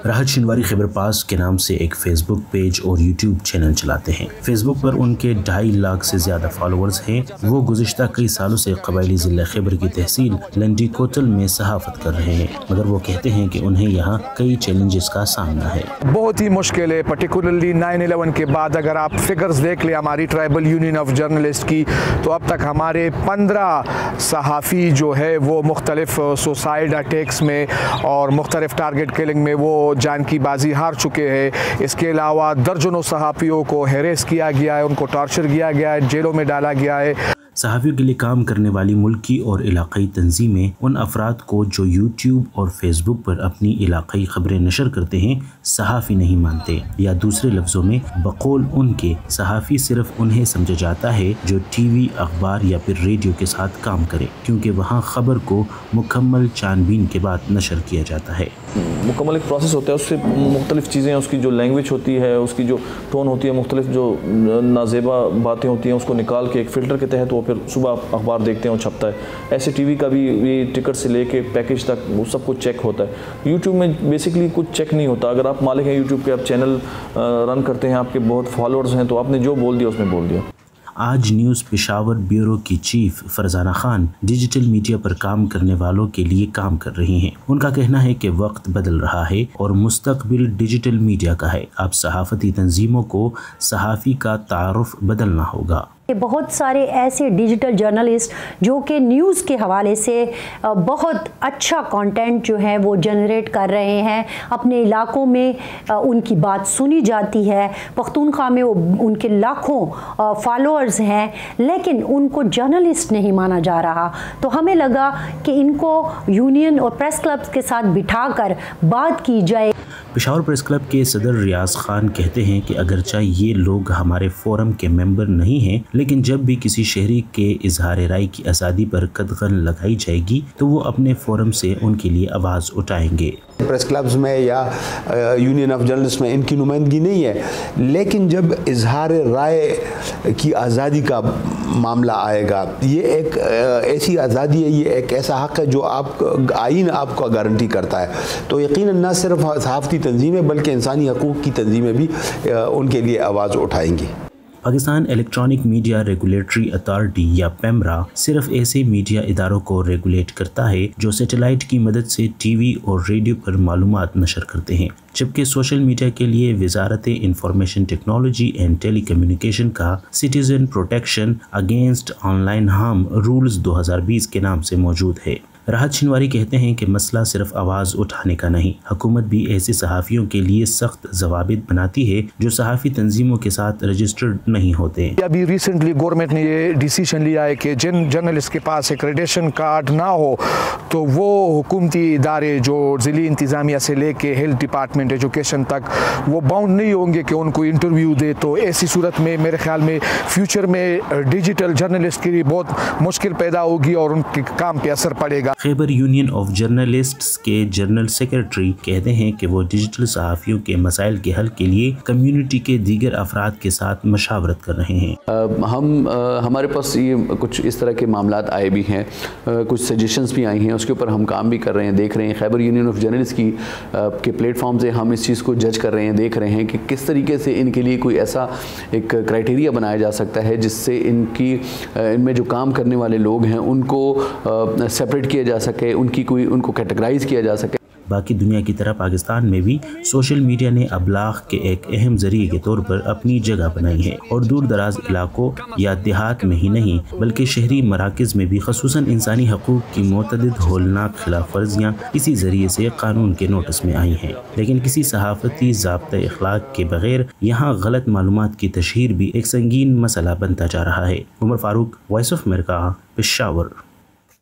راحت شنواری خیبر پاس کے نام سے ایک فیس بک پیج اور یوٹیوب چینل چلاتے ہیں۔ فیس بک پر ان کے 2.5 لاکھ سے زیادہ فالوورز ہیں۔ وہ گزشتہ کئی سالوں سے قبائلی ضلع خیبر کی تحصیل لنڈی کوتل میں صحافت کر رہے ہیں، مگر وہ کہتے ہیں کہ انہیں یہاں کئی چیلنجز کا سامنا ہے۔ بہت ہی مشکل ہے، پرٹیکولرلی 9/11 کے بعد اگر آپ فگرز دیکھ لیں ہماری ٹرائبل یونین آف جرنلسٹ کی، تو اب تک ہمارے 15 صحافی جو ہے وہ مختلف سوسائڈ اٹیکس میں اور مختلف ٹارگٹ کلنگ میں وہ جان کی بازی ہار چکے ہیں۔ اس کے علاوہ درجنوں صحافیوں کو ہیریس کیا گیا ہے، ان کو ٹارچر کیا گیا ہے، جیلوں میں ڈالا گیا ہے۔ صحافیوں کے لیے کام کرنے والی ملکی اور علاقائی تنظیمیں ان افراد کو جو یوٹیوب اور فیس بک پر اپنی علاقائی خبریں نشر کرتے ہیں صحافی نہیں مانتے، یا دوسرے لفظوں میں بقول ان کے صحافی صرف انہیں سمجھا جاتا ہے جو ٹی وی، اخبار یا پھر ریڈیو کے ساتھ کام کرے، کیونکہ وہاں خبر کو مکمل چھان بین کے بعد نشر کیا جاتا ہے۔ مکمل ایک پروسیس ہوتا ہے، اس سے مختلف چیزیں، اس کی جو لینگویج ہوتی ہے، اس کی جو ٹون ہوتی ہے، مختلف جو نازیبا باتیں ہوتی ہیں، اس کو نکال کے ایک فلٹر کے تحت وہ پھر صبح اخبار دیکھتے ہیں اور چھپتا ہے۔ ایسے ٹی وی کا بھی یہ ٹکٹ سے لے کے پیکج تک وہ سب کچھ چیک ہوتا ہے۔ یوٹیوب میں بیسکلی کچھ چیک نہیں ہوتا۔ اگر آپ مالک ہیں یوٹیوب کے، آپ چینل رن کرتے ہیں، آپ کے بہت فالوورز ہیں، تو آپ نے جو بول دیا اس میں بول دیا۔ آج نیوز پشاور بیورو کی chief Farzana Khan digital media پر کام کرنے والوں کے لیے کام کر رہی ہیں۔ ان کا کہنا ہے کہ وقت بدل رہا ہے اور مستقبل ڈیجیٹل میڈیا کا ہے۔ اب صحافتی تنظیموں کو صحافی کا تعارف بدلنا ہوگا۔ بہت سارے ایسے ڈیجیٹل جرنلسٹ جو کہ نیوز کے حوالے سے بہت اچھا کانٹینٹ جو ہے وہ جنریٹ کر رہے ہیں، اپنے علاقوں میں ان کی بات سنی جاتی ہے، پختونخوا میں ان کے لاکھوں فالوورز ہیں، لیکن ان کو جرنلسٹ نہیں مانا جا رہا۔ تو ہمیں لگا کہ ان کو یونین اور پریس کلب کے ساتھ بٹھا کر بات کی جائے۔ پشاور پریس کلب کے صدر ریاض خان کہتے ہیں کہ اگرچہ یہ لوگ ہمارے فورم کے ممبر نہیں ہیں، لیکن جب بھی کسی شہری کے اظہار رائے کی آزادی پر قدغن لگائی جائے گی تو وہ اپنے فورم سے ان کے لیے آواز اٹھائیں گے۔ پریس کلبز میں یا یونین آف جرنلسٹ میں ان کی نمائندگی نہیں ہے، لیکن جب اظہار رائے کی آزادی کا معاملہ آئے گا، یہ ایک ایسی آزادی ہے، یہ ایک ایسا حق ہے جو آئین آپ کو گارنٹی کرتا ہے، تو یقیناً نہ صرف صحافتی تنظیمیں بلکہ انسانی حقوق کی تنظیمیں بھی ان کے لیے آواز اٹھائیں گی۔ Pakistan electronic media regulatory authority یا پیمرا صرف ایسے میڈیا اداروں کو ریگولیٹ کرتا ہے جو سیٹلائٹ کی مدد سے ٹی وی اور ریڈیو پر معلومات نشر کرتے ہیں، جبکہ سوشل میڈیا کے لیے وزارت information technology and telecommunication کا citizen protection against online harm rules 2020 کے نام سے موجود ہے۔ راحت شنواری کہتے ہیں کہ مسئلہ صرف آواز اٹھانے کا نہیں، حکومت بھی ایسے صحافیوں کے لیے سخت ضوابط بناتی ہے جو صحافی تنظیموں کے ساتھ رجسٹرڈ نہیں ہوتے۔ ابھی ریسنٹلی گورنمنٹ نے یہ ڈیسیشن لیا ہے کہ جن جرنلسٹ کے پاس ایکریڈیشن کارڈ نہ ہو تو وہ حکومتی ادارے جو ضلعی انتظامیہ سے لے کے ہیلتھ ڈپارٹمنٹ، ایجوکیشن تک، وہ باؤنڈ نہیں ہوں گے کہ ان کو انٹرویو دے۔ تو ایسی صورت میں میرے خیال میں فیوچر میں ڈیجیٹل جرنلسٹ کے لیے بہت مشکل پیدا ہوگی اور ان کے کام پہ اثر پڑے گا۔ خیبر یونین آف جرنلسٹس کے جنرل سیکرٹری کہتے ہیں کہ وہ ڈیجیٹل صحافیوں کے مسائل کے حل کے لیے کمیونٹی کے دیگر افراد کے ساتھ مشاورت کر رہے ہیں۔ ہمارے پاس یہ کچھ اس طرح کے معاملات آئے بھی ہیں، کچھ سجیشنز بھی آئی ہیں، اس کے اوپر ہم کام بھی کر رہے ہیں، دیکھ رہے ہیں۔ خیبر یونین آف جرنلسٹ کے پلیٹ فارم سے ہم اس چیز کو جج کر رہے ہیں، دیکھ رہے ہیں کہ کس طریقے سے ان کے لیے کوئی ایسا ایک کرائٹیریا بنایا جا سکتا ہے جس سے ان میں جو کام کرنے والے لوگ ہیں ان کو سیپریٹ کیا جا سکے، ان کو کیٹیگرائز کیا جا سکے۔ باقی دنیا کی طرح پاکستان میں بھی سوشل میڈیا نے ابلاغ کے ایک اہم ذریعے کے طور پر اپنی جگہ بنائی ہے، اور دور دراز علاقوں یا دیہات میں ہی نہیں بلکہ شہری مراکز میں بھی خصوصاً انسانی حقوق کی متعدد ہولناک خلاف ورزیاں اسی ذریعے سے قانون کے نوٹس میں آئی ہیں، لیکن کسی صحافتی ضابطہ اخلاق کے بغیر یہاں غلط معلومات کی تشہیر بھی ایک سنگین مسئلہ بنتا جا رہا ہے۔ عمر فاروق، وائس آف امریکہ، پشاور۔